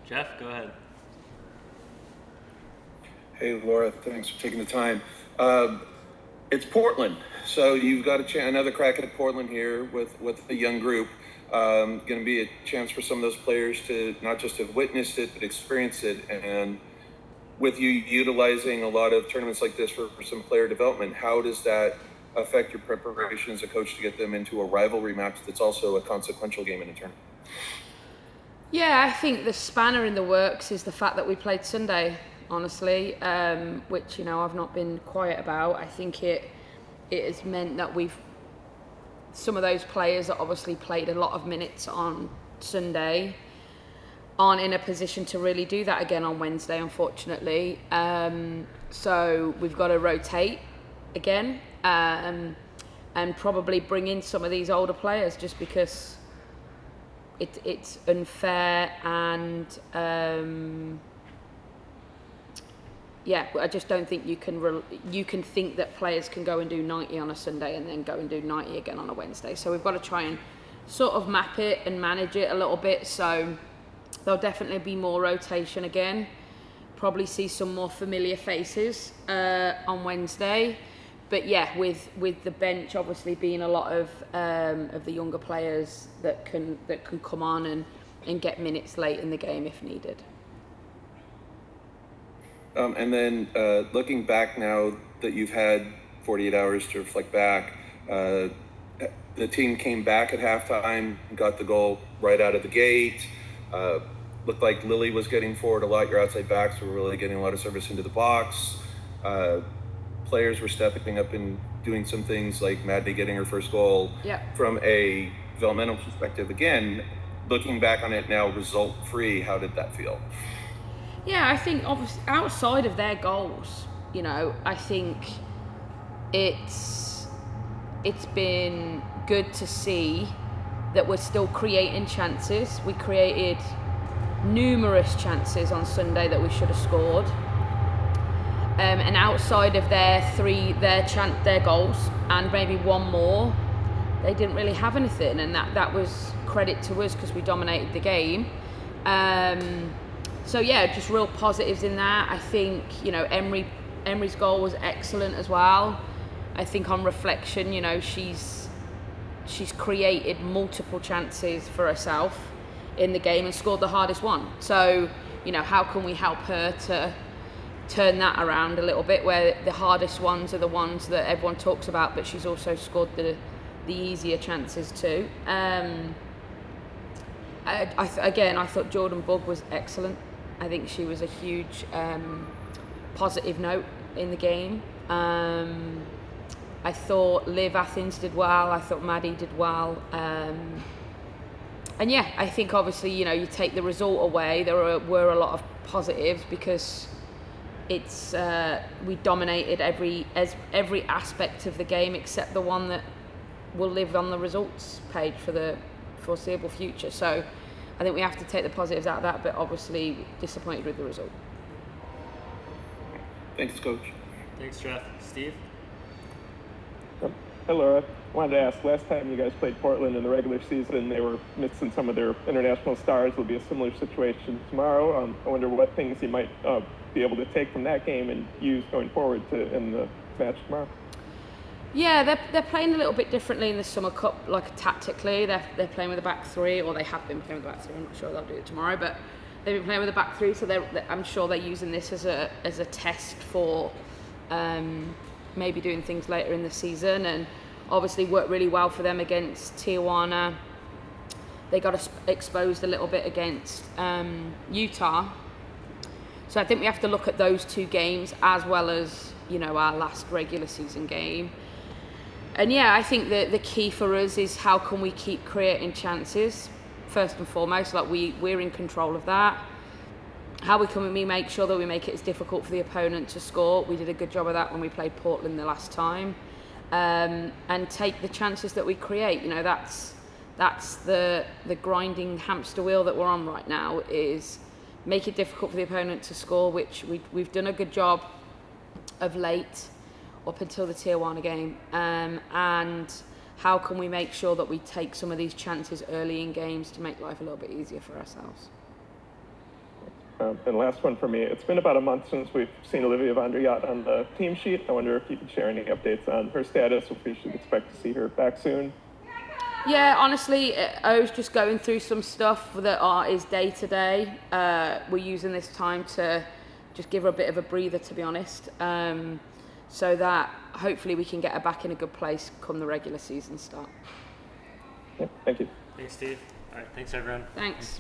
Jeff, go ahead. Hey, Laura, thanks for taking the time. It's Portland, so you've got another crack at Portland here with a young group. Going to be a chance for some of those players to not just have witnessed it, but experienced it. And with you utilizing a lot of tournaments like this for some player development, how does that affect your preparation as a coach to get them into a rivalry match that's also a consequential game in a tournament? Yeah, I think the spanner in the works is the fact that we played Sunday, honestly, which, I've not been quiet about. I think it has meant that some of those players that obviously played a lot of minutes on Sunday aren't in a position to really do that again on Wednesday, unfortunately. So we've got to rotate again and probably bring in some of these older players just because it's unfair and I just don't think you can think that players can go and do 90 on a Sunday and then go and do 90 again on a Wednesday. So we've got to try and sort of map it and manage it a little bit. So there'll definitely be more rotation again. Probably see some more familiar faces on Wednesday. But yeah, with the bench obviously being a lot of the younger players that can come on and get minutes late in the game if needed. And then looking back now that you've had 48 hours to reflect back, the team came back at halftime, got the goal right out of the gate. Looked like Lily was getting forward a lot. Your outside backs were really getting a lot of service into the box. Players were stepping up and doing some things like Maddie getting her first goal. Yeah. From a developmental perspective, again, looking back on it now, result-free, how did that feel? Yeah, I think obviously outside of their goals, I think it's been good to see that we're still creating chances. We created numerous chances on Sunday that we should have scored. And outside of their goals and maybe one more, they didn't really have anything, and that was credit to us because we dominated the game. So yeah, just real positives in that. I think Emery's goal was excellent as well. I think on reflection, she's created multiple chances for herself in the game and scored the hardest one. So how can we help her to turn that around a little bit, where the hardest ones are the ones that everyone talks about, but she's also scored the easier chances too. I thought Jordan Bugg was excellent. I think she was a huge positive note in the game. I thought Liv Athens did well. I thought Maddie did well. And yeah, I think obviously, you take the result away, there were a lot of positives because it's we dominated every aspect of the game except the one that will live on the results page for the foreseeable future. So I think we have to take the positives out of that, but obviously disappointed with the result. Thanks, Coach. Thanks, Jeff. Steve? Hey, Laura. I wanted to ask, last time you guys played Portland in the regular season, they were missing some of their international stars. Will be a similar situation tomorrow. I wonder what things you might be able to take from that game and use going forward in the match tomorrow. Yeah, they're playing a little bit differently in the Summer Cup, like tactically. They're playing with a back three, or they have been playing with a back three. I'm not sure they'll do it tomorrow, but they've been playing with a back three, so I'm sure they're using this as a test for maybe doing things later in the season, and obviously worked really well for them against Tijuana. They got exposed a little bit against Utah. So I think we have to look at those two games as well as, our last regular season game. And yeah, I think that the key for us is how can we keep creating chances, first and foremost, like we're in control of that. How can we make sure that we make it as difficult for the opponent to score? We did a good job of that when we played Portland the last time. And take the chances that we create. That's the grinding hamster wheel that we're on right now, is make it difficult for the opponent to score, which we've done a good job of late up until the Tijuana game. And how can we make sure that we take some of these chances early in games to make life a little bit easier for ourselves? And last one for me, it's been about a month since we've seen Olivia van der Yacht on the team sheet. I wonder if you could share any updates on her status, if we should expect to see her back soon. Yeah, honestly, I was just going through some stuff that is day to day. We're using this time to just give her a bit of a breather, to be honest, so that hopefully we can get her back in a good place come the regular season start. Yeah, thank you. Thanks, Steve. All right, thanks, everyone. Thanks.